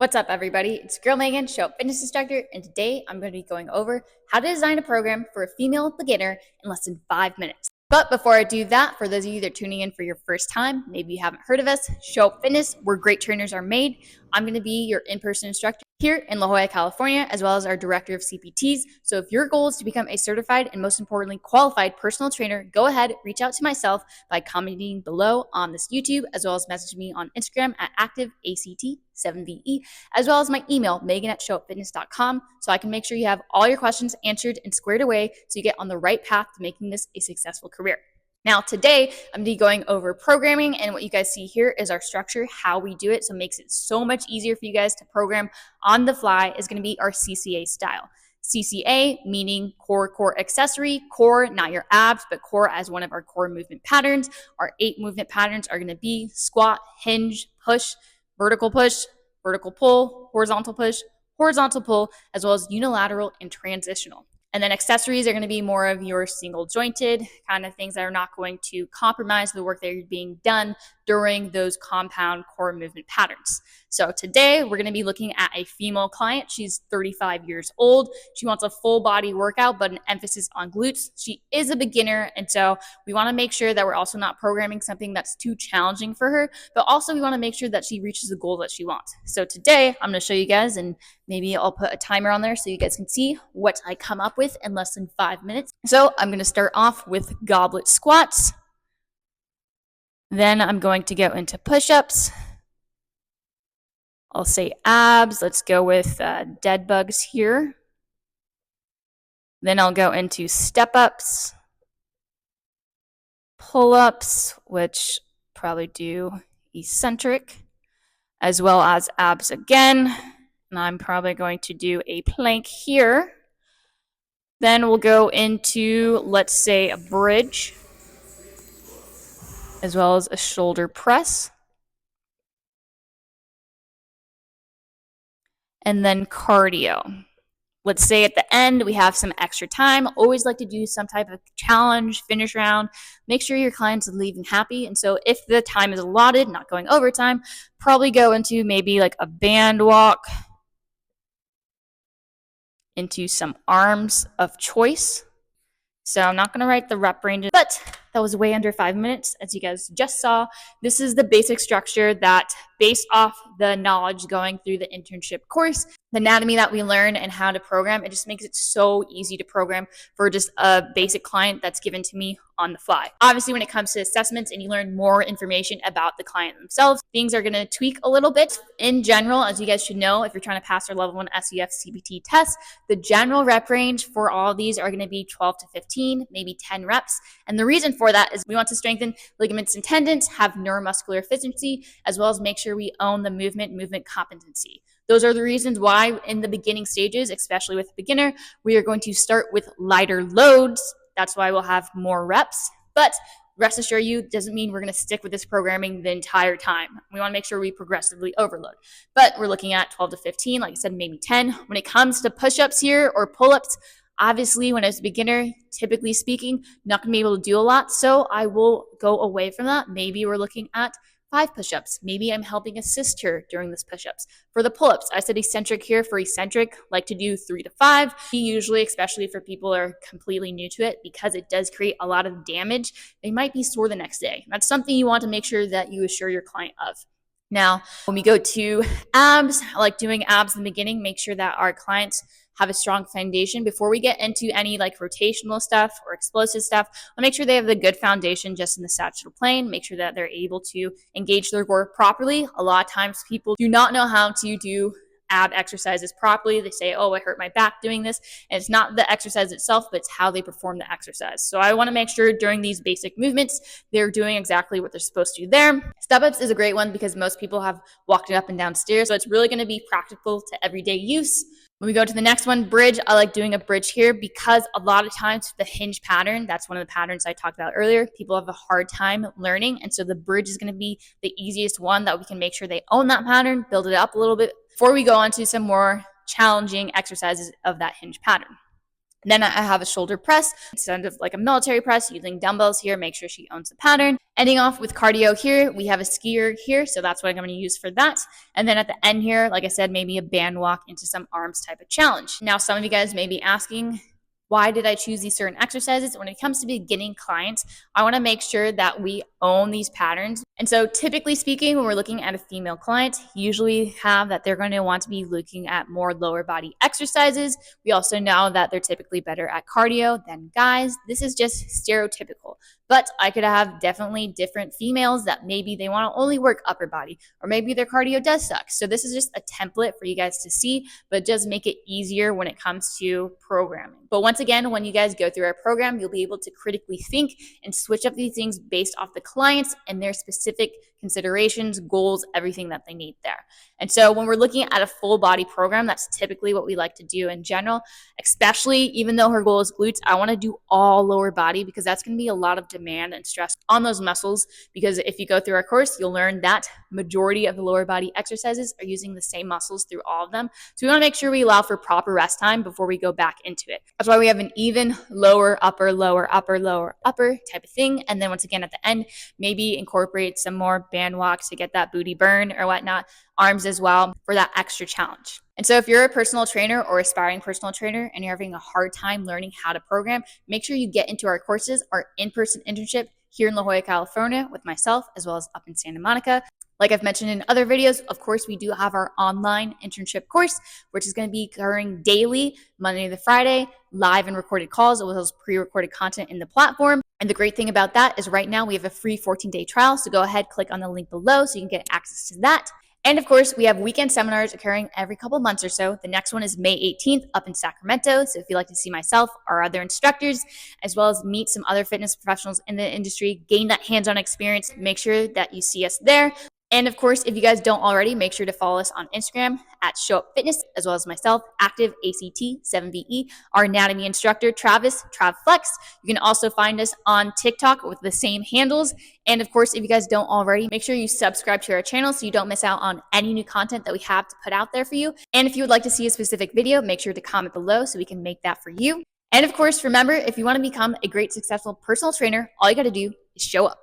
What's up, everybody? It's Girl Megan, show up fitness instructor, and today I'm going to be going over how to design a program for a female beginner in less than 5 minutes. But before I do that, for those of you that are tuning in for your first time, maybe you haven't heard of us, Show Up Fitness, where great trainers are made. I'm going to be your in-person instructor here in La Jolla, California, as well as our director of CPTs. So if your goal is to become a certified and most importantly, qualified personal trainer, go ahead, reach out to myself by commenting below on this YouTube, as well as message me on Instagram at active ACT7VE, as well as my email, megan@showupfitness.com, so I can make sure you have all your questions answered and squared away so you get on the right path to making this a successful career. Now, today, I'm going to be going over programming, and what you guys see here is our structure, how we do it, so it makes it so much easier for you guys to program on the fly, is going to be our CCA style. CCA, meaning core accessory, core, not your abs, but core as one of our core movement patterns. Our 8 movement patterns are going to be squat, hinge, push, vertical pull, horizontal push, horizontal pull, as well as unilateral and transitional. And then accessories are going to be more of your single jointed kind of things that are not going to compromise the work that you're being done during those compound core movement patterns. So today we're going to be looking at a female client. She's 35 years old. She wants a full body workout, but an emphasis on glutes. She is a beginner. And so we want to make sure that we're also not programming something that's too challenging for her, but also we want to make sure that she reaches the goal that she wants. So today I'm going to show you guys, and maybe I'll put a timer on there so you guys can see what I come up with in less than 5 minutes. So I'm going to start off with goblet squats. Then I'm going to go into push-ups. I'll say abs. Let's go with dead bugs here. Then I'll go into step-ups, pull-ups, which probably do eccentric, as well as abs again. And I'm probably going to do a plank here. Then we'll go into, let's say, a bridge, as well as a shoulder press. And then cardio. Let's say at the end we have some extra time. Always like to do some type of challenge, finish round. Make sure your client's leaving happy. And so if the time is allotted, not going overtime, probably go into maybe like a band walk, into some arms of choice. So I'm not going to write the rep ranges, but that was way under 5 minutes. As you guys just saw, this is the basic structure that, based off the knowledge going through the internship course, the anatomy that we learn and how to program, it just makes it so easy to program for just a basic client that's given to me on the fly. Obviously, when it comes to assessments and you learn more information about the client themselves, things are going to tweak a little bit. In general, as you guys should know, if you're trying to pass your level 1 SUF-CPT test, the general rep range for all of these are going to be 12 to 15, maybe 10 reps. And the reason for that is we want to strengthen ligaments and tendons, have neuromuscular efficiency, as well as make sure we own the movement competency. Those are the reasons why in the beginning stages, especially with a beginner, we are going to start with lighter loads. That's why we'll have more reps. But rest assured you, doesn't mean we're going to stick with this programming the entire time. We want to make sure we progressively overload. But we're looking at 12 to 15, like I said, maybe 10. When it comes to push-ups here or pull-ups, obviously, when I was a beginner, typically speaking, not going to be able to do a lot. So I will go away from that. Maybe we're looking at 5 push-ups. Maybe I'm helping assist her during this push-ups. For the pull-ups, I said eccentric here. For eccentric, like to do 3 to 5. Usually, especially for people who are completely new to it, because it does create a lot of damage, they might be sore the next day. That's something you want to make sure that you assure your client of. Now, when we go to abs, I like doing abs in the beginning. Make sure that our clients have a strong foundation before we get into any like rotational stuff or explosive stuff. I'll make sure they have the good foundation just in the sagittal plane. Make sure that they're able to engage their core properly. A lot of times people do not know how to do ab exercises properly. They say, oh, I hurt my back doing this. And it's not the exercise itself, but it's how they perform the exercise. So I want to make sure during these basic movements, they're doing exactly what they're supposed to do there. Step-ups is a great one because most people have walked it up and down stairs. So it's really going to be practical to everyday use. When we go to the next one, bridge, I like doing a bridge here because a lot of times the hinge pattern, that's one of the patterns I talked about earlier, people have a hard time learning. And so the bridge is going to be the easiest one that we can make sure they own that pattern, build it up a little bit before we go on to some more challenging exercises of that hinge pattern. Then I have a shoulder press instead of like a military press using dumbbells here. Make sure she owns the pattern. Ending off with cardio here, we have a skier here. So that's what I'm going to use for that. And then at the end here, like I said, maybe a band walk into some arms type of challenge. Now, some of you guys may be asking, why did I choose these certain exercises? When it comes to beginning clients, I want to make sure that we own these patterns. And so typically speaking, when we're looking at a female client, usually have that they're going to want to be looking at more lower body exercises. We also know that they're typically better at cardio than guys. This is just stereotypical. But I could have definitely different females that maybe they want to only work upper body, or maybe their cardio does suck. So this is just a template for you guys to see, but it does make it easier when it comes to programming. But once again, when you guys go through our program, you'll be able to critically think and switch up these things based off the clients and their specific considerations, goals, everything that they need there. And so when we're looking at a full body program, that's typically what we like to do in general, especially even though her goal is glutes, I want to do all lower body because that's going to be a lot of demand and stress on those muscles. Because if you go through our course, you'll learn that majority of the lower body exercises are using the same muscles through all of them. So we want to make sure we allow for proper rest time before we go back into it. That's why we have an even lower, upper, lower, upper, lower, upper type of thing. And then once again, at the end, maybe incorporate some more band walks to get that booty burn or whatnot, arms as well for that extra challenge. And so if you're a personal trainer or aspiring personal trainer and you're having a hard time learning how to program, make sure you get into our courses, our in-person internship here in La Jolla, California with myself, as well as up in Santa Monica. Like I've mentioned in other videos, of course, we do have our online internship course, which is going to be occurring daily, Monday to Friday, live and recorded calls, as well as pre-recorded content in the platform. And the great thing about that is right now we have a free 14-day trial. So go ahead, click on the link below so you can get access to that. And of course, we have weekend seminars occurring every couple months or so. The next one is May 18th up in Sacramento. So if you'd like to see myself or other instructors, as well as meet some other fitness professionals in the industry, gain that hands-on experience, make sure that you see us there. And of course, if you guys don't already, make sure to follow us on Instagram at Show Up Fitness, as well as myself, active ACT7VE, our anatomy instructor, Travis, TravFlex. You can also find us on TikTok with the same handles. And of course, if you guys don't already, make sure you subscribe to our channel so you don't miss out on any new content that we have to put out there for you. And if you would like to see a specific video, make sure to comment below so we can make that for you. And of course, remember, if you want to become a great, successful personal trainer, all you got to do is show up.